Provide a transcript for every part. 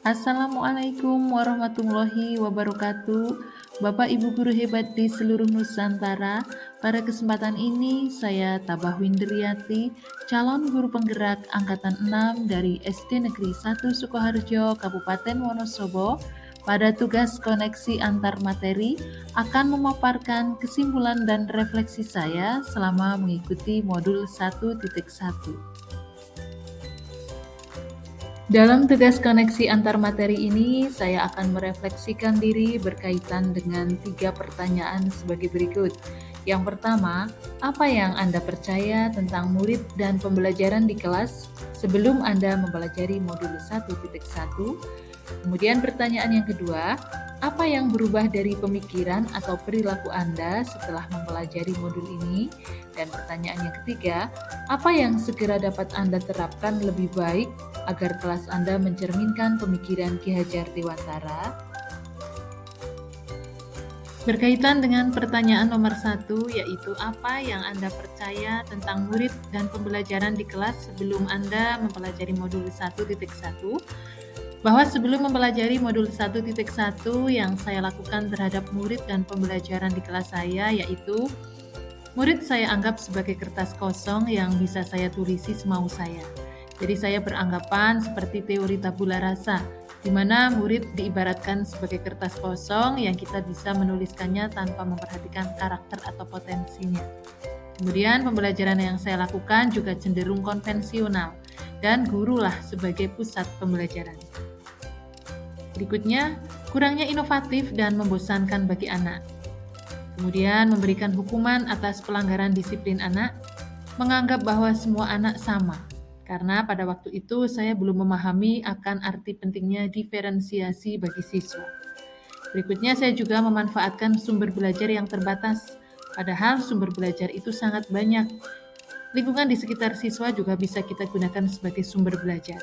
Assalamualaikum warahmatullahi wabarakatuh. Bapak Ibu guru hebat di seluruh Nusantara, pada kesempatan ini saya Tabah Windriati, calon guru penggerak angkatan 6 dari SD Negeri 1 Sukoharjo, Kabupaten Wonosobo, pada tugas koneksi antar materi akan memaparkan kesimpulan dan refleksi saya selama mengikuti modul 1.1. Dalam tugas koneksi antar materi ini, saya akan merefleksikan diri berkaitan dengan 3 pertanyaan sebagai berikut. Yang pertama, apa yang Anda percaya tentang murid dan pembelajaran di kelas sebelum Anda mempelajari modul 1.1? Kemudian pertanyaan yang kedua, apa yang berubah dari pemikiran atau perilaku Anda setelah mempelajari modul ini? Dan pertanyaan yang ketiga, apa yang segera dapat Anda terapkan lebih baik agar kelas Anda mencerminkan pemikiran Ki Hajar Dewantara? Berkaitan dengan pertanyaan nomor 1, yaitu apa yang Anda percaya tentang murid dan pembelajaran di kelas sebelum Anda mempelajari modul 1.1, bahwa sebelum mempelajari modul 1.1 yang saya lakukan terhadap murid dan pembelajaran di kelas saya, yaitu murid saya anggap sebagai kertas kosong yang bisa saya tulisi semau saya. Jadi saya beranggapan seperti teori tabula rasa, di mana murid diibaratkan sebagai kertas kosong yang kita bisa menuliskannya tanpa memperhatikan karakter atau potensinya. Kemudian pembelajaran yang saya lakukan juga cenderung konvensional, dan gurulah sebagai pusat pembelajaran. Berikutnya, kurangnya inovatif dan membosankan bagi anak. Kemudian memberikan hukuman atas pelanggaran disiplin anak, menganggap bahwa semua anak sama. Karena pada waktu itu saya belum memahami akan arti pentingnya diferensiasi bagi siswa. Berikutnya saya juga memanfaatkan sumber belajar yang terbatas, padahal sumber belajar itu sangat banyak. Lingkungan di sekitar siswa juga bisa kita gunakan sebagai sumber belajar.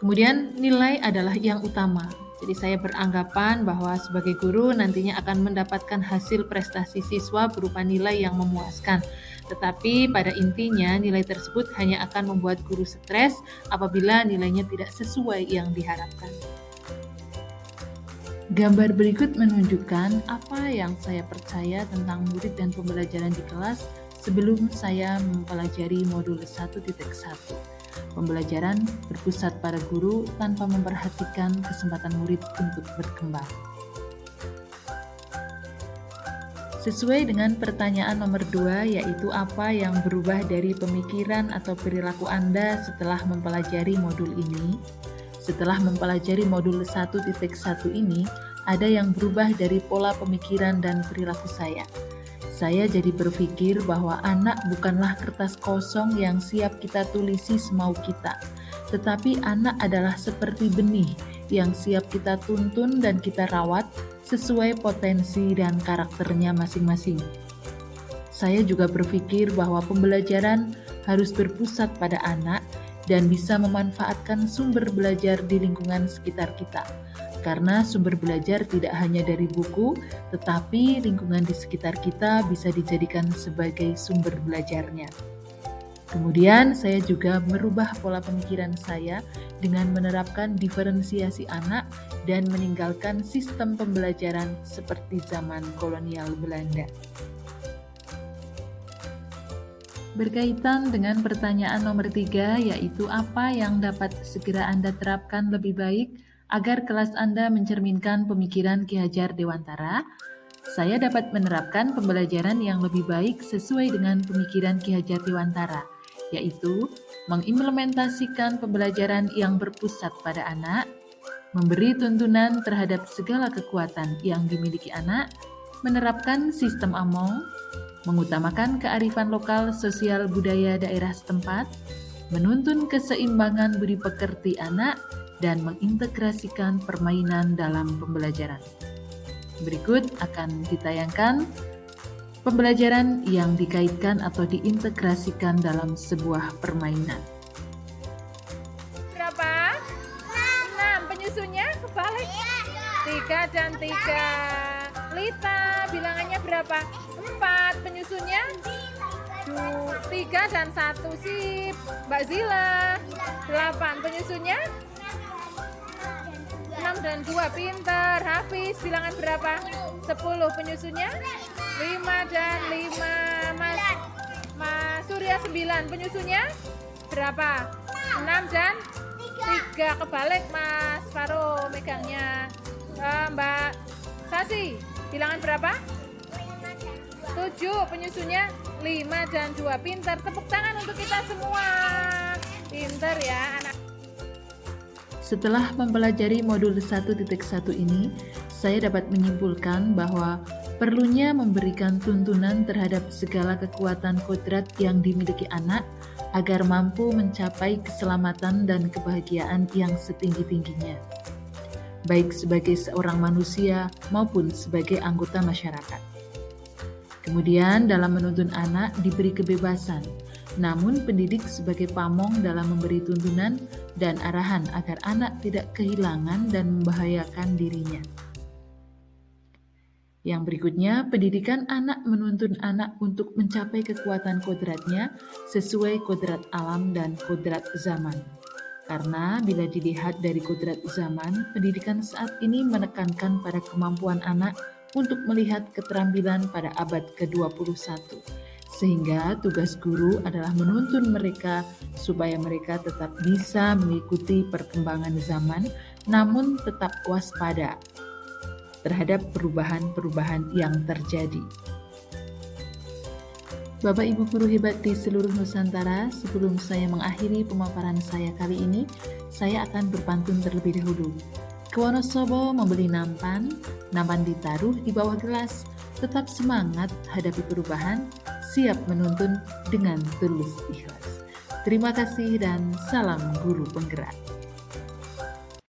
Kemudian nilai adalah yang utama. Jadi saya beranggapan bahwa sebagai guru nantinya akan mendapatkan hasil prestasi siswa berupa nilai yang memuaskan. Tetapi pada intinya nilai tersebut hanya akan membuat guru stres apabila nilainya tidak sesuai yang diharapkan. Gambar berikut menunjukkan apa yang saya percaya tentang murid dan pembelajaran di kelas sebelum saya mempelajari modul 1.1. Pembelajaran berpusat pada guru tanpa memperhatikan kesempatan murid untuk berkembang. Sesuai dengan pertanyaan nomor 2, yaitu apa yang berubah dari pemikiran atau perilaku Anda setelah mempelajari modul ini? Setelah mempelajari modul 1.1 ini, ada yang berubah dari pola pemikiran dan perilaku saya. Saya jadi berpikir bahwa anak bukanlah kertas kosong yang siap kita tulisi semau kita, tetapi anak adalah seperti benih yang siap kita tuntun dan kita rawat sesuai potensi dan karakternya masing-masing. Saya juga berpikir bahwa pembelajaran harus berpusat pada anak dan bisa memanfaatkan sumber belajar di lingkungan sekitar kita. Karena sumber belajar tidak hanya dari buku, tetapi lingkungan di sekitar kita bisa dijadikan sebagai sumber belajarnya. Kemudian saya juga merubah pola pemikiran saya dengan menerapkan diferensiasi anak dan meninggalkan sistem pembelajaran seperti zaman kolonial Belanda. Berkaitan dengan pertanyaan nomor 3, yaitu apa yang dapat segera Anda terapkan lebih baik agar kelas Anda mencerminkan pemikiran Ki Hajar Dewantara, saya dapat menerapkan pembelajaran yang lebih baik sesuai dengan pemikiran Ki Hajar Dewantara, yaitu mengimplementasikan pembelajaran yang berpusat pada anak, memberi tuntunan terhadap segala kekuatan yang dimiliki anak, menerapkan sistem AMONG, mengutamakan kearifan lokal sosial budaya daerah setempat, menuntun keseimbangan budi pekerti anak, dan mengintegrasikan permainan dalam pembelajaran. Berikut akan ditayangkan pembelajaran yang dikaitkan atau diintegrasikan dalam sebuah permainan. Berapa? 6. Penyusunnya kebalik. 3 dan 3. Lita, bilangannya berapa? 4. Penyusunnya 3 dan 1. Sip. Mbak Zila, 8. Penyusunnya dan 2, pinter. Hafiz, bilangan berapa? 10, penyusunnya 5 dan 5. Mas Surya 9, penyusunnya berapa? 6 dan 3. Kebalik Mas Faro megangnya. Mbak Sasi, bilangan berapa? 7, penyusunnya 5 dan 2. Pinter. Tepuk tangan untuk kita semua. Pinter ya anak. Setelah mempelajari modul 1.1 ini, saya dapat menyimpulkan bahwa perlunya memberikan tuntunan terhadap segala kekuatan kodrat yang dimiliki anak agar mampu mencapai keselamatan dan kebahagiaan yang setinggi-tingginya, baik sebagai seorang manusia maupun sebagai anggota masyarakat. Kemudian dalam menuntun anak diberi kebebasan, namun pendidik sebagai pamong dalam memberi tuntunan dan arahan agar anak tidak kehilangan dan membahayakan dirinya. Yang berikutnya, pendidikan anak menuntun anak untuk mencapai kekuatan kodratnya sesuai kodrat alam dan kodrat zaman. Karena bila dilihat dari kodrat zaman, pendidikan saat ini menekankan pada kemampuan anak untuk melihat keterampilan pada abad ke-21. Sehingga tugas guru adalah menuntun mereka supaya mereka tetap bisa mengikuti perkembangan zaman, namun tetap waspada terhadap perubahan-perubahan yang terjadi. Bapak Ibu guru hebat di seluruh Nusantara, sebelum saya mengakhiri pemaparan saya kali ini, saya akan berpantun terlebih dahulu. Ke Wonosobo membeli nampan ditaruh di bawah gelas, tetap semangat hadapi perubahan, siap menuntun dengan tulus ikhlas. Terima kasih dan salam guru penggerak.